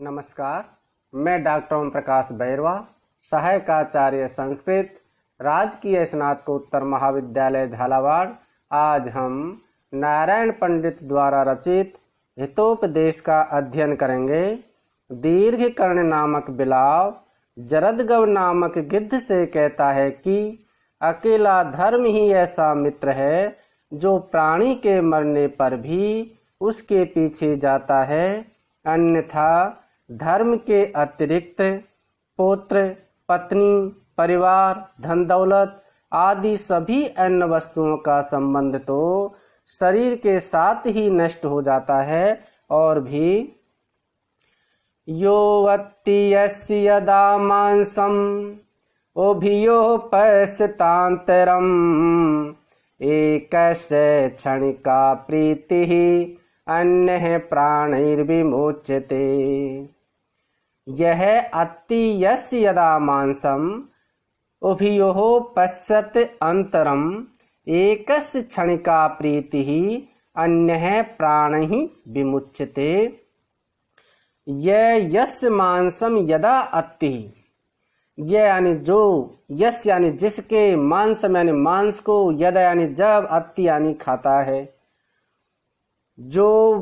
नमस्कार, मैं डॉक्टर ओम प्रकाश बैरवा, सहायक आचार्य संस्कृत, राजकीय स्नातकोत्तर महाविद्यालय झालावाड़। आज हम नारायण पंडित द्वारा रचित हितोपदेश का अध्ययन करेंगे। दीर्घ कर्ण नामक बिलाव जरदगव नामक गिद्ध से कहता है कि अकेला धर्म ही ऐसा मित्र है जो प्राणी के मरने पर भी उसके पीछे जाता है, अन्यथा धर्म के अतिरिक्त पुत्र, पत्नी, परिवार, धन दौलत आदि सभी अन्य वस्तुओं का संबंध तो शरीर के साथ ही नष्ट हो जाता है। और भी यो वत्ति यस्य यदा मांसम उभयोपस्तांतरम एकस्य क्षणिका प्रीतिः अन्यः प्राणैर्विमुच्यते। यह अत्ति यस्य यदा मांसम उभयोः पश्यत अंतरम एकस्य क्षणिका प्रीतिः अन्यः प्राणैः विमुच्यते। यह यस्य मांसम यदा अत्ति, यह यानी जो, यस यानी जिसके, मांसम यानी मांस को, यदा यानी जब, अत्ति यानी खाता है। जो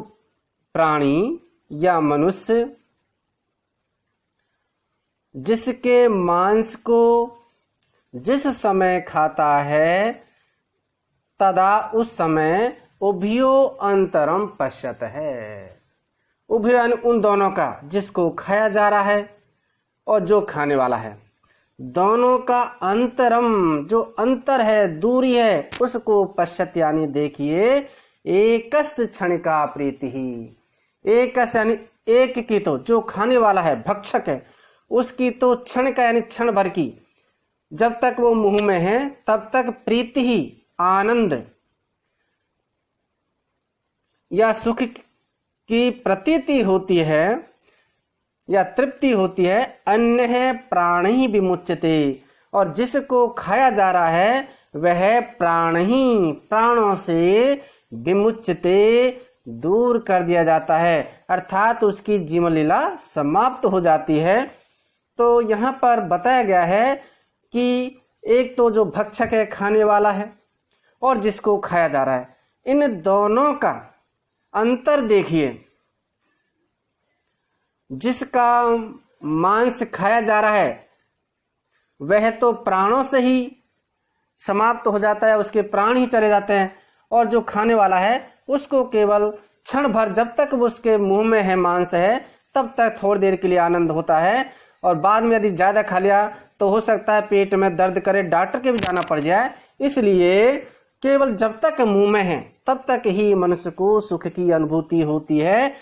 प्राणी या मनुष्य जिसके मांस को जिस समय खाता है तदा उस समय उभयो अंतरम पश्यत है। उभयो यानी उन दोनों का, जिसको खाया जा रहा है और जो खाने वाला है, दोनों का अंतरम, जो अंतर है, दूरी है, उसको पश्यत यानी देखिए। एकस क्षणिका प्रीति ही, एकस यानी एक की, तो जो खाने वाला है, भक्षक है, उसकी तो क्षण का यानी क्षण भर की, जब तक वो मुंह में है तब तक प्रीति ही, आनंद या सुख की प्रतीति होती है या तृप्ति होती है। अन्य है प्राण ही विमुच्यते, और जिसको खाया जा रहा है वह प्राण ही, प्राणों से विमुच्यते, दूर कर दिया जाता है, अर्थात उसकी जीवन लीला समाप्त हो जाती है। तो यहाँ पर बताया गया है कि एक तो जो भक्षक है, खाने वाला है, और जिसको खाया जा रहा है, इन दोनों का अंतर देखिए। जिसका मांस खाया जा रहा है वह तो प्राणों से ही समाप्त हो जाता है, उसके प्राण ही चले जाते हैं, और जो खाने वाला है उसको केवल क्षण भर, जब तक वो उसके मुंह में है, मांस है, तब तक थोड़ी देर के लिए आनंद होता है, और बाद में यदि ज्यादा खा लिया तो हो सकता है पेट में दर्द करे, डॉक्टर के भी जाना पड़ जाए। इसलिए केवल जब तक मुंह में है तब तक ही मनुष्य को सुख की अनुभूति होती है,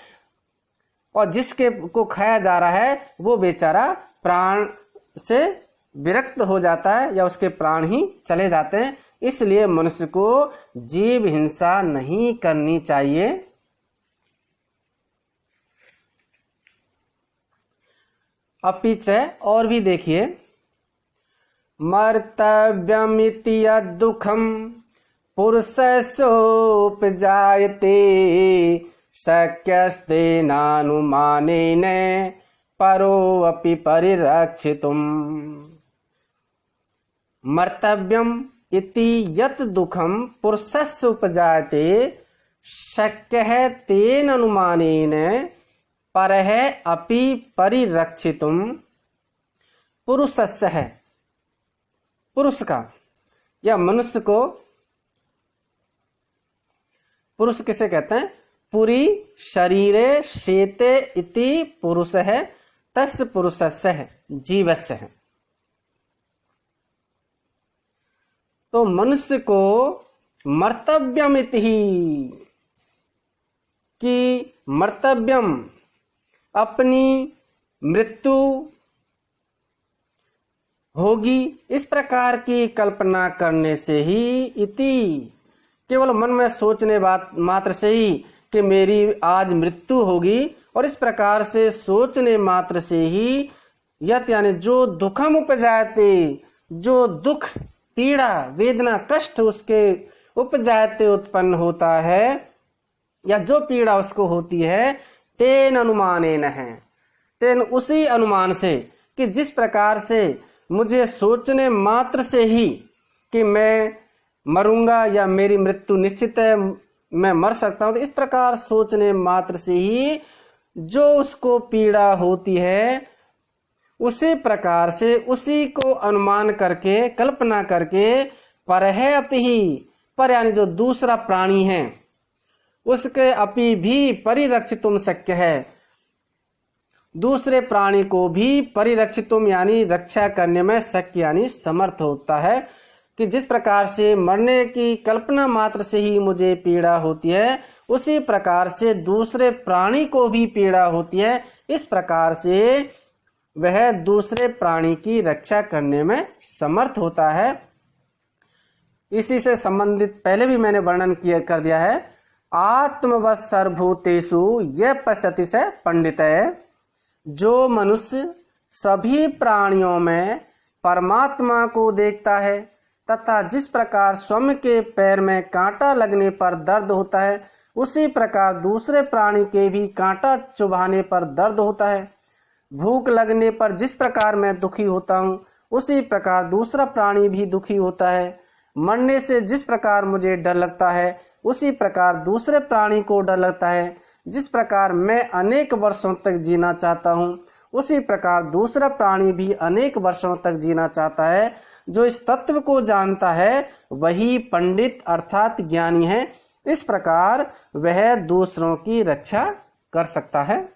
और जिसके को खाया जा रहा है वो बेचारा प्राण से विरक्त हो जाता है या उसके प्राण ही चले जाते हैं। इसलिए मनुष्य को जीव हिंसा नहीं करनी चाहिए। अब पीछे और भी देखिए। मर्तव्यमिति यद्दुःखं पुरुषस्योपजायते शक्यस्तेनानुमानेन परोऽपि परिरक्षितुम्। मर्तव्यम इति यत् दुःखं पुरुषस्य उपजायते शक्यः तेन अनुमानेन परः अपि परिरक्षितुम्। पुरुषस्य है, पुरुष का या मनुष्य को, पुरुष किसे कहते हैं? पुरी शरीरे शेते इति पुरुष है, तस्य पुरुषस्य है, जीवस्य है। तो मनुष्य को मर्तव्यम इति ही, कि मर्तव्यम अपनी मृत्यु होगी, इस प्रकार की कल्पना करने से ही, इति केवल मन में सोचने बात मात्र से ही कि मेरी आज मृत्यु होगी, और इस प्रकार से सोचने मात्र से ही यत यानी जो दुखम उपजायते, जो दुख, पीड़ा, वेदना, कष्ट उसके उपजायते उत्पन्न होता है, या जो पीड़ा उसको होती है, तेन अनुमानेन है, तेन उसी अनुमान से कि जिस प्रकार से मुझे सोचने मात्र से ही कि मैं मरूंगा या मेरी मृत्यु निश्चित है, मैं मर सकता हूं, तो इस प्रकार सोचने मात्र से ही जो उसको पीड़ा होती है, उसी प्रकार से उसी को अनुमान करके, कल्पना करके, पर है अपि, पर यानी जो दूसरा प्राणी है उसके अपि भी परिरक्षितुम शक्य है, दूसरे प्राणी को भी परिरक्षितुम यानी रक्षा करने में शक्य यानी समर्थ होता है। कि जिस प्रकार से मरने की कल्पना मात्र से ही मुझे पीड़ा होती है, उसी प्रकार से दूसरे प्राणी को भी पीड़ा होती है। इस प्रकार से वह दूसरे प्राणी की रक्षा करने में समर्थ होता है। इसी से संबंधित पहले भी मैंने वर्णन किया कर दिया है। आत्मवत् सर्वभूतेषु यह पश्यति स पंडित है, जो मनुष्य सभी प्राणियों में परमात्मा को देखता है तथा जिस प्रकार स्वयं के पैर में कांटा लगने पर दर्द होता है, उसी प्रकार दूसरे प्राणी के भी कांटा चुभाने पर दर्द होता है। भूख लगने पर जिस प्रकार मैं दुखी होता हूँ, उसी प्रकार दूसरा प्राणी भी दुखी होता है। मरने से जिस प्रकार मुझे डर लगता है, उसी प्रकार दूसरे प्राणी को डर लगता है। जिस प्रकार मैं अनेक वर्षों तक जीना चाहता हूँ, उसी प्रकार दूसरा प्राणी भी अनेक वर्षों तक जीना चाहता है। जो इस तत्व को जानता है वही पंडित अर्थात ज्ञानी है। इस प्रकार वह दूसरों की रक्षा कर सकता है।